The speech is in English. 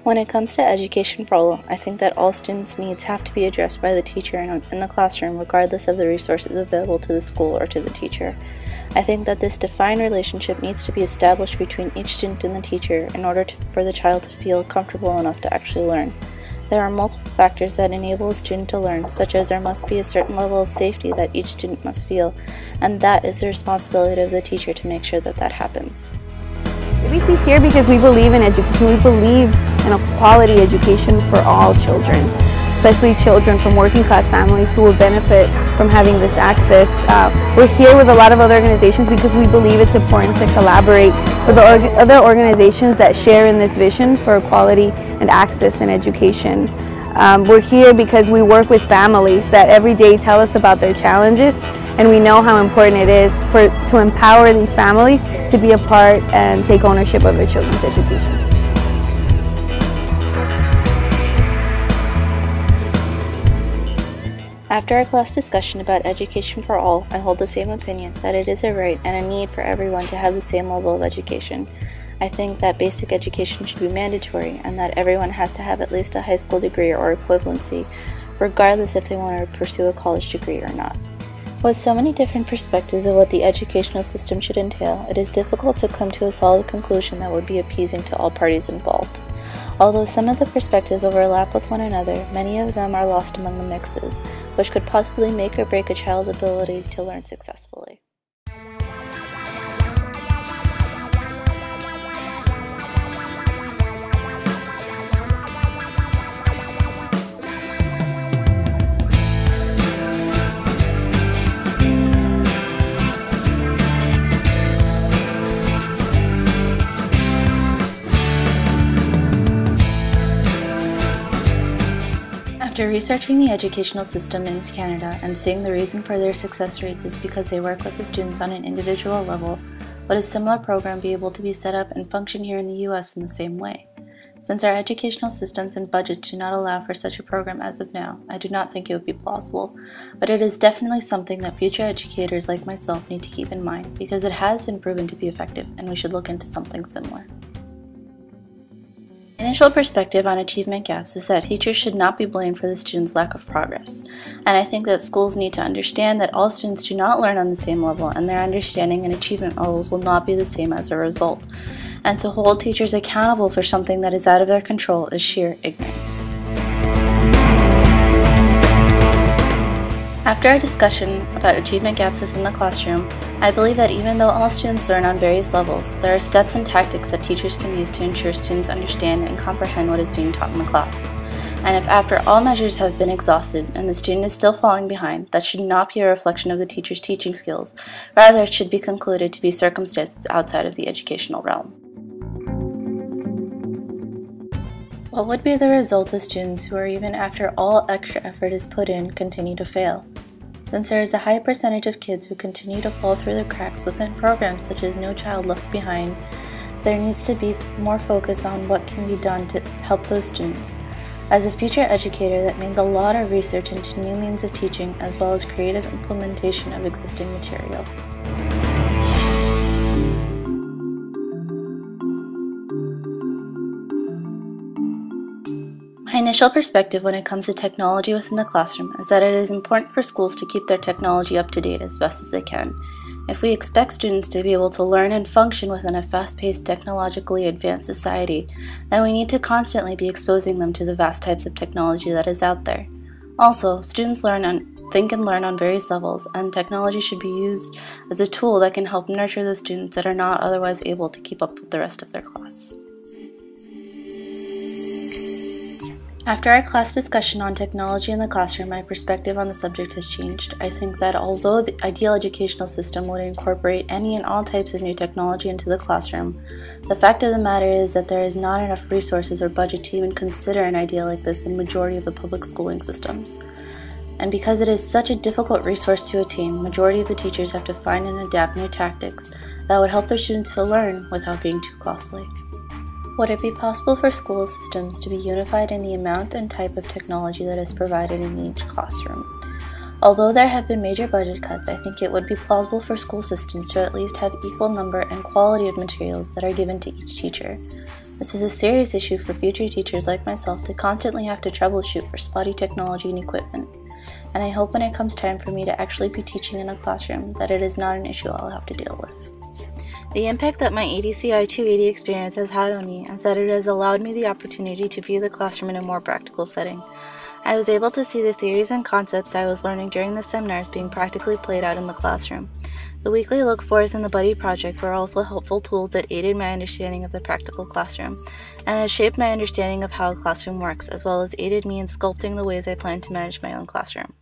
When it comes to education for all, I think that all students' needs have to be addressed by the teacher in the classroom regardless of the resources available to the school or to the teacher. I think that this defined relationship needs to be established between each student and the teacher in order for the child to feel comfortable enough to actually learn. There are multiple factors that enable a student to learn, such as there must be a certain level of safety that each student must feel, and that is the responsibility of the teacher to make sure that that happens. ABC is here because we believe in education. We believe in a quality education for all children, especially children from working class families who will benefit from having this access. We're here with a lot of other organizations because we believe it's important to collaborate with the other organizations that share in this vision for equality and access in education. We're here because we work with families that every day tell us about their challenges, and we know how important it is to empower these families to be a part and take ownership of their children's education. After our class discussion about education for all, I hold the same opinion that it is a right and a need for everyone to have the same level of education. I think that basic education should be mandatory and that everyone has to have at least a high school degree or equivalency, regardless if they want to pursue a college degree or not. With so many different perspectives of what the educational system should entail, it is difficult to come to a solid conclusion that would be appeasing to all parties involved. Although some of the perspectives overlap with one another, many of them are lost among the mixes, which could possibly make or break a child's ability to learn successfully. After researching the educational system in Canada and seeing the reason for their success rates is because they work with the students on an individual level, would a similar program be able to be set up and function here in the US in the same way? Since our educational systems and budgets do not allow for such a program as of now, I do not think it would be plausible, but it is definitely something that future educators like myself need to keep in mind because it has been proven to be effective and we should look into something similar. Initial perspective on achievement gaps is that teachers should not be blamed for the students' lack of progress, and I think that schools need to understand that all students do not learn on the same level and their understanding and achievement levels will not be the same as a result, and to hold teachers accountable for something that is out of their control is sheer ignorance. After our discussion about achievement gaps within the classroom, I believe that even though all students learn on various levels, there are steps and tactics that teachers can use to ensure students understand and comprehend what is being taught in the class. And if after all measures have been exhausted and the student is still falling behind, that should not be a reflection of the teacher's teaching skills. Rather, it should be concluded to be circumstances outside of the educational realm. What would be the result of students who are, even after all extra effort is put in, continue to fail? Since there is a high percentage of kids who continue to fall through the cracks within programs such as No Child Left Behind, there needs to be more focus on what can be done to help those students. As a future educator, that means a lot of research into new means of teaching as well as creative implementation of existing material. My initial perspective when it comes to technology within the classroom is that it is important for schools to keep their technology up to date as best as they can. If we expect students to be able to learn and function within a fast-paced, technologically advanced society, then we need to constantly be exposing them to the vast types of technology that is out there. Also, students think and learn on various levels, and technology should be used as a tool that can help nurture those students that are not otherwise able to keep up with the rest of their class. After our class discussion on technology in the classroom, my perspective on the subject has changed. I think that although the ideal educational system would incorporate any and all types of new technology into the classroom, the fact of the matter is that there is not enough resources or budget to even consider an idea like this in the majority of the public schooling systems. And because it is such a difficult resource to attain, majority of the teachers have to find and adapt new tactics that would help their students to learn without being too costly. Would it be possible for school systems to be unified in the amount and type of technology that is provided in each classroom? Although there have been major budget cuts, I think it would be plausible for school systems to at least have equal number and quality of materials that are given to each teacher. This is a serious issue for future teachers like myself to constantly have to troubleshoot for spotty technology and equipment, and I hope when it comes time for me to actually be teaching in a classroom that it is not an issue I'll have to deal with. The impact that my ADCI 280 experience has had on me is that it has allowed me the opportunity to view the classroom in a more practical setting. I was able to see the theories and concepts I was learning during the seminars being practically played out in the classroom. The weekly look-fors and the buddy project were also helpful tools that aided my understanding of the practical classroom, and has shaped my understanding of how a classroom works, as well as aided me in sculpting the ways I plan to manage my own classroom.